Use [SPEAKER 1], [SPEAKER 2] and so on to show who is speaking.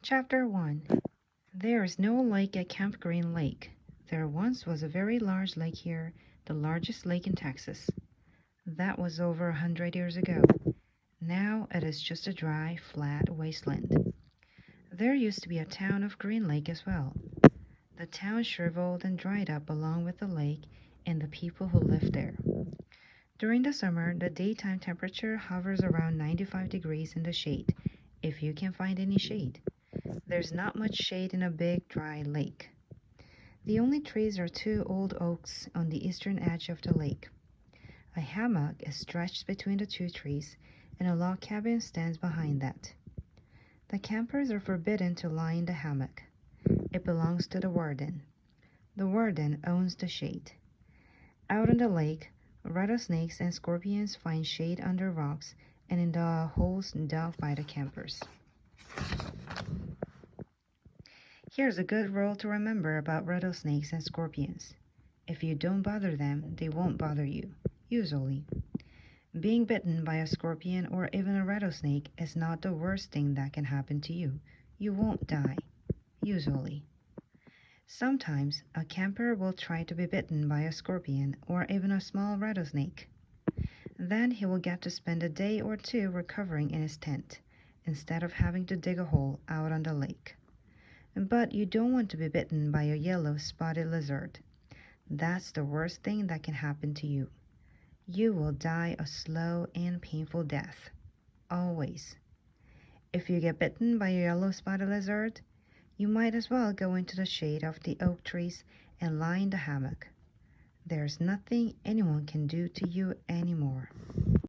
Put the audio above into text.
[SPEAKER 1] Chapter 1. There is no lake at Camp Green Lake. There once was a very large lake here, the largest lake in Texas. That was over 100 years ago. Now it is just a dry, flat wasteland. There used to be a town of Green Lake as well. The town shriveled and dried up along with the lake and the people who lived there. During the summer, the daytime temperature hovers around 95 degrees in the shade, if you can find any shade. There's not much shade in a big, dry lake. The only trees are two old oaks on the eastern edge of the lake. A hammock is stretched between the two trees, and a log cabin stands behind that. The campers are forbidden to lie in the hammock. It belongs to the warden. The warden owns the shade. Out on the lake, rattlesnakes and scorpions find shade under rocks and in the holes dug by the campers. Here's a good rule to remember about rattlesnakes and scorpions. If you don't bother them, they won't bother you, usually. Being bitten by a scorpion or even a rattlesnake is not the worst thing that can happen to you. You won't die, usually. Sometimes a camper will try to be bitten by a scorpion or even a small rattlesnake. Then he will get to spend a day or two recovering in his tent, instead of having to dig a hole out on the lake. But you don't want to be bitten by a yellow spotted lizard. That's the worst thing that can happen to you. You will die a slow and painful death. Always. If you get bitten by a yellow spotted lizard, you might as well go into the shade of the oak trees and lie in the hammock. There's nothing anyone can do to you anymore.